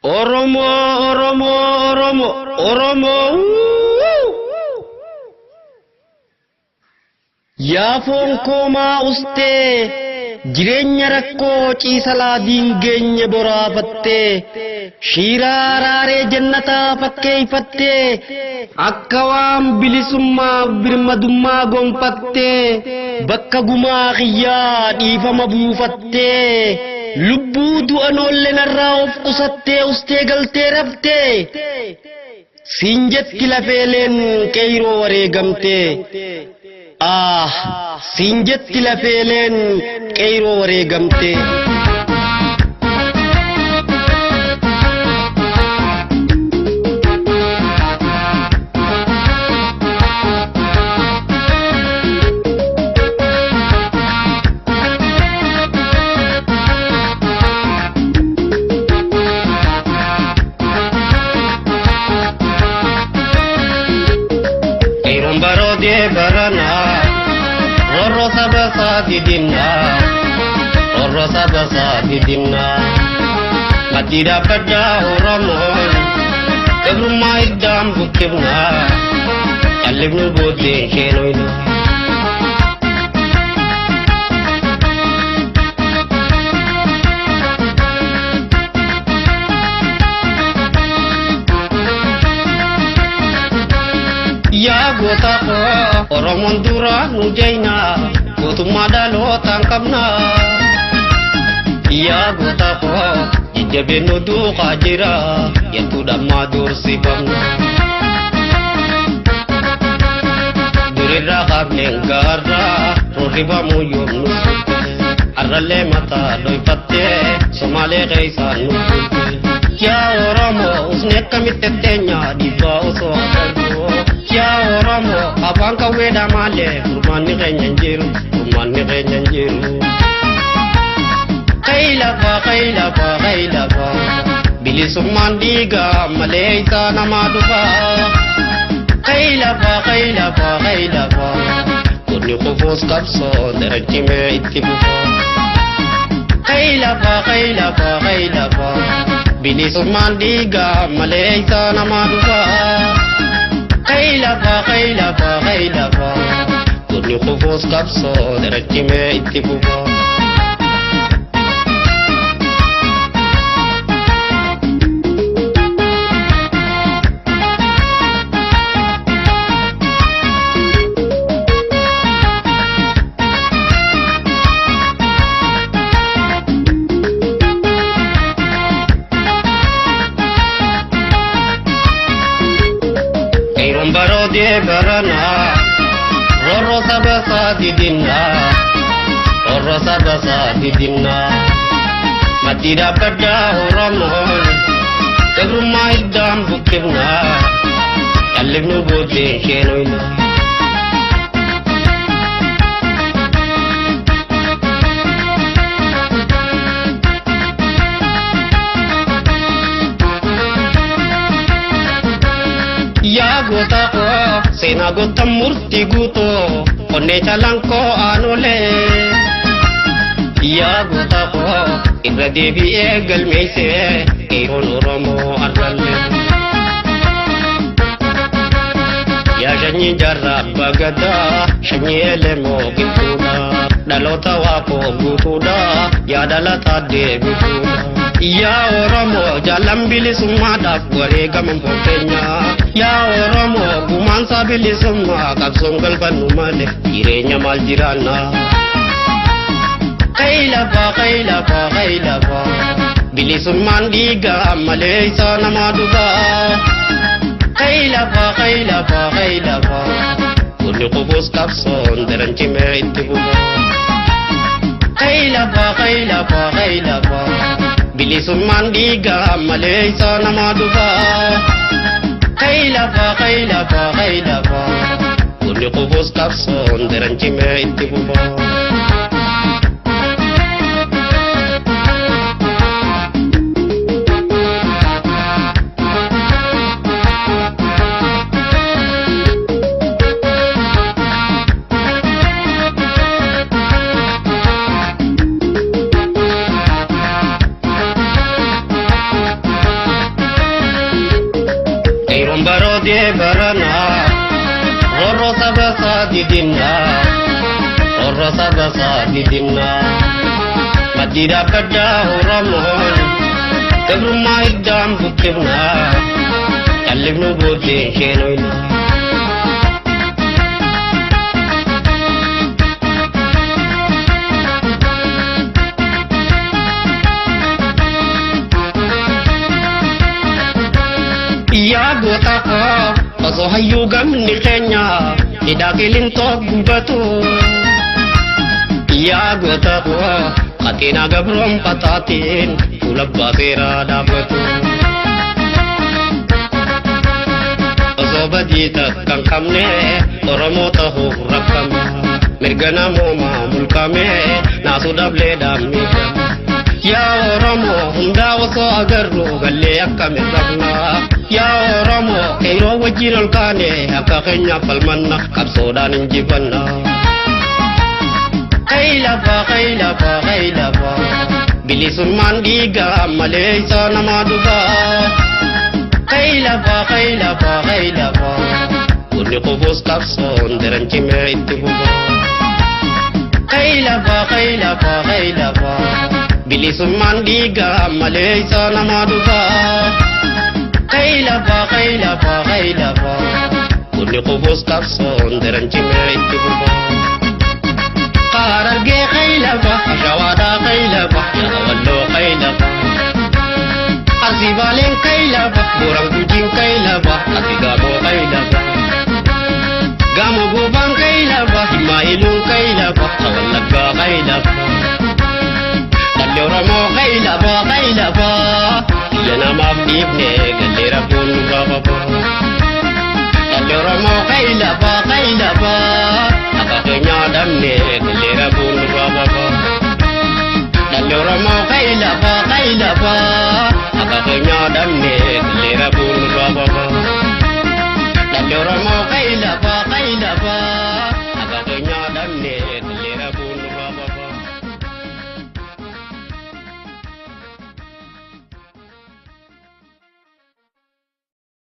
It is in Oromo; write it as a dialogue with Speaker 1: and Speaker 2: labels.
Speaker 1: Oromo, Oromo, Oromo, Oromo. Yaafoon koomaa ustee jireenya rakkoo ciisalaa diingeenya boraafattee shiiraa raaree jannataa fakkeeyfattee akka waan bilisummaa birmadummaa gonfattee bakka gumaa xiyyaa dhiifama buufattee lubbuu du'anoollee narraa of qusattee ustee galtee raftee siin jetti lafeeleen qeyroo wareegamtee. Siin jetti lafeeleen qeyroo wareegamtee. Qeyroon baroodee baranaa Rosa basa didinna Matira pada Oromoon Kebrummaa iddaan bukkifna Kallifnu booddeen sheenoyna Yaa goota koo Oromoon dura nu jeyna Gootummaa dhalootaan qabna Yaa goota koo jajjabeennu duukaa jira Yattuu dhammaa doorsifamna Durirraa qabneen gaarraa roorrifamuu yoomnu Arrallee mataa dhoyfattee Somaalee keeysaan nu Yaa Oromoo usni akkamitti teenya dhiibbaa osoo agarroo Yaa Oromoo afaan qawweedhaa maalee furmaanni keenya hin jiru Furmaanni keenya hin jiru Qaylafa bilisummaan dhiigaa malee isaa namaa dhufa Qaylafa Kunni qufuus qabsoo darajjimee itti bufa Qaylafa bilisummaan dhiigaa malee isaa namaa dhufa Qaylafa Kunni qufuus qabsoo darajjimee itti bufa Qeyroon baroodee baranaa Rosa basa didinna Matira pada Oromoon Kebrummaa iddaan bukkifna Kallifnu booddeen sheenoyna Yaa goota koo seenaa goota murtii guutoo Onnee calankoo aanolee Yaa goota koo irra deebi'ee galmeeysee Qeyroon Oromoo arrallee Yaa shanyii jaarraa abbaa gadaa Shanyii elemoo gidduudha Dhaloota waaqoo guutuudha Yaa dhalataa deebituudha Yaa Oromoo jaallan bilisummaadhaaf wareegaman fokkeenya Yaa Oromoo gumaansaa bilisummaa qabsoon galfannu malee jireenya maal jiraanna Qaylafa bilisummaan dhiigaa malee isaa namaa dhufa Qaylafa Kunni qufuus qabsoon darajjimee itti bufa Qaylafa bilisummaan dhiigaa malee isaa namaa dhufa Qaylafa Kunni qufuus qabsoon darajjimee itti bufa Wambarode barana Roro sabasa didinna Roro sabasa didinna Madira kada Ramon Gabruma idam bukibna Kalibnu bodin shenoina Ya gota ko Paso hayugam ni Kenya Idakilin to gubatu Ya gota ko Katina gabrom patatin Ulab basira dapatu Paso badita kang kamne Oromo taho rakam Mirgana mo mamul kame Nasudable damida Ya Oromo hunda waso agarro galle akame rabna Ya Oromo kairo wajirol kane aka kenya palmanna kapsodan injibanna Kaila ba bilisun mandiga malaysa namaduga Kaila ba Uni kubus kapson deranchi me itibuga Kaila ba bilisun mandiga malaysa namaduga Kaila ba Uni kubus kapson deranchi me itibuga Karage kaila ba Ashawada kaila ba Yakawallo kaila ba Arsibaleng kaila ba Burang kujing kaila ba Asigamo kaila ba Gamo gubang kaila ba Himailung kaila ba Kawalaga kaila ba Dalyoramo kaila ba Yan ang mabibneg